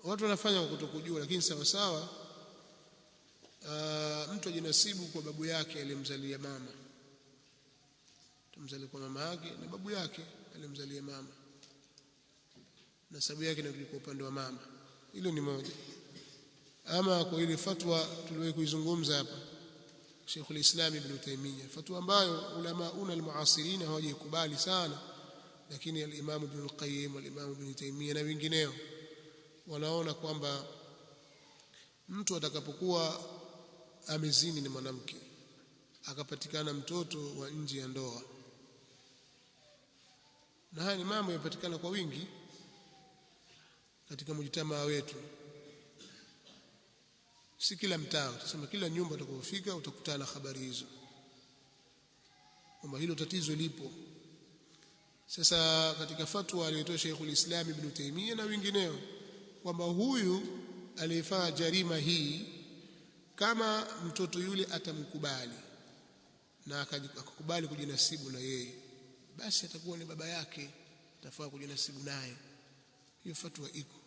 watu wanafanya kwa kutokujua, lakini sawa sawa mtu ajinasibu kwa babu yake aliyemzalia mama, tumzalie kwa mama yake na babu yake aliyemzalia mama, nasabu yake inarudi kwa upande wa mama. Hilo ni moja. Ama kwa ile fatwa tuliwahi kuizungumza hapa Sheikh al-Islam Ibn Taymiyyah, fatwa ambayo ulama al-muasirin hawajaikubali sana, lakini al-Imam Ibn al-Qayyim wal-Imam Ibn Taymiyyah na wengineo wanaona kwamba mtu atakapokuwa amezini ni mwanamke akapatikana mtoto wa nje ya ndoa, na haya ni mambo yanapatikana kwa wingi katika mujtamaa wetu, si kila mtaa, tuseme kila nyumba utakapofika utakutana na habari hizo kwamba hilo tatizo lipo. Sasa katika fatwa aliyotoa Sheikhul Islam Ibn Taymiyyah na wengineo kwamba huyu aliyefanya jarima hii, kama mtoto yule atamkubali na akakubali kujinasibu na yeye, basi atakuwa ni baba yake, atafaa kujinasibu naye. Hiyo fatwa iko,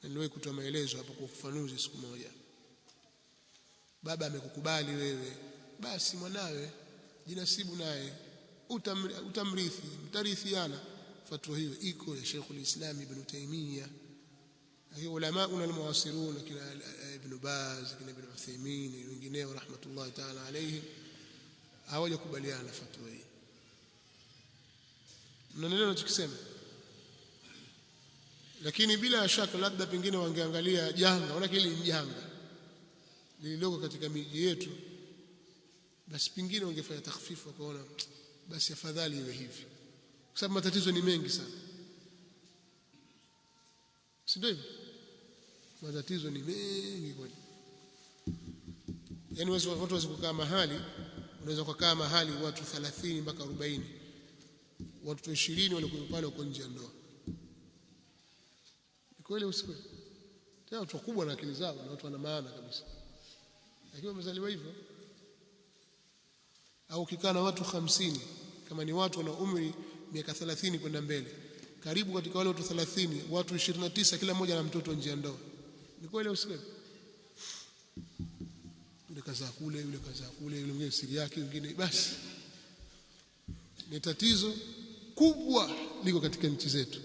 na niliwahi kutoa maelezo hapo kwa ufafanuzi siku moja. Baba amekukubali wewe, basi mwanawe jinasibu naye, utamrithi, mtarithiana. Fatwa hiyo iko ya Sheikhul Islam Ibn Taymiyyah. Hiyo ulama al-muasirun kina Ibn Baz, kina Ibn Uthaymeen na wengineo rahmatullahi ta'ala alayhi hawajakubaliana fatwa hii. Mnaelewa ninachokisema? Lakini bila shaka labda pengine wangeangalia janga, wana kile janga lililoko katika miji yetu, basi pengine wangefanya takhfifu, wakaona basi afadhali iwe hivi, kwa sababu matatizo ni mengi sana, si ndio? Matatizo ni mengi kweli. Yaani watu waweza kukaa mahali, unaweza kukaa mahali watu 30 mpaka 40, watu 20 walikuwa pale uko nje ya ndoa. Ni kweli usikweli? Tena watu wakubwa na akili zao na watu wana maana kabisa, lakini wamezaliwa hivyo. Au kikaa na watu 50, kama ni watu wana umri miaka 30 kwenda mbele, karibu katika wale watu 30 watu 29 kila mmoja na mtoto nje ya ndoa. Ni kweli usikweli? Yule kazaa kule, yule kazaa kule, yule mwingine siri yake, mwingine, basi ni tatizo kubwa liko katika nchi zetu.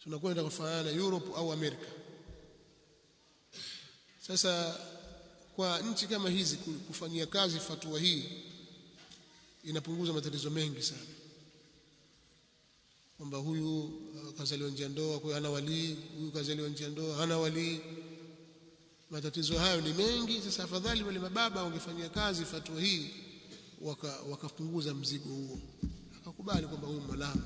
Tunakwenda kufanana Europe au Amerika. Sasa kwa nchi kama hizi kufanyia kazi fatwa hii inapunguza matatizo mengi sana, kwamba huyu kazaliwa nje ya ndoa kwa hiyo hana wali, huyu kazaliwa nje ya ndoa hana wali. Matatizo hayo ni mengi. Sasa afadhali wale mababa wangefanyia kazi fatwa hii, wakapunguza mzigo huo, akakubali kwamba huyu mwanangu.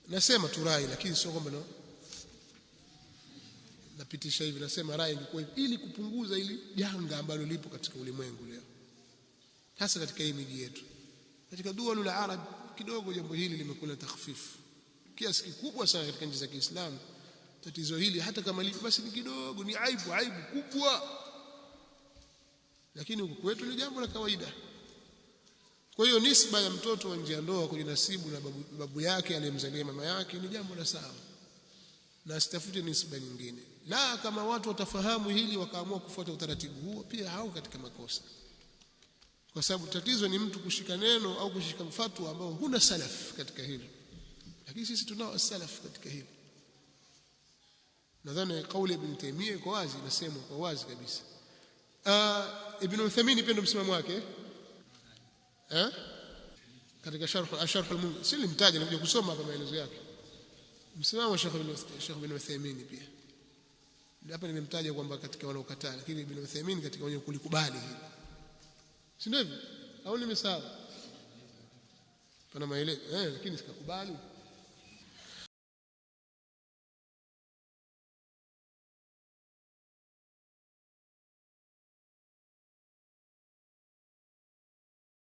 Nasema tu rai, lakini sio kwamba napitisha hivi, nasema rai ingekuwa hivi ili kupunguza ili janga ambalo lipo katika ulimwengu leo, hasa katika hii miji yetu. Katika dual al-Arab kidogo jambo hili limekula takhfifu kiasi kikubwa sana katika nchi za Kiislamu. Tatizo hili hata kama lipo basi ni kidogo, ni aibu kubwa, lakini huku kwetu ni jambo la kawaida. Kwa hiyo nisba ya mtoto wa nje ya ndoa kujinasibu na babu yake aliyemzalia mama yake ni jambo la sawa, na asitafute nisba nyingine. La, kama watu watafahamu hili wakaamua kufuata utaratibu huo, pia hao katika makosa, kwa sababu tatizo ni mtu kushika neno au kushika fatwa ambao huna salaf katika hilo, lakini sisi tunao salaf katika hilo. Nadhani kauli ya Ibn Taymiyyah iko wazi, inasema kwa wazi kabisa. Ibn Uthaymeen pia ndo msimamo wake katika sharh al-Mumti, si limtaja, nikuja kusoma hapa maelezo yake. Msimamo wa Sheikh Ibn Uthaymeen pia hapa nimemtaja kwamba katika wanaokataa, lakini Ibn Uthaymeen katika wenye kulikubali hili, si ndio hivyo? Au nimesahau? Pana maelezo lakini sikakubali.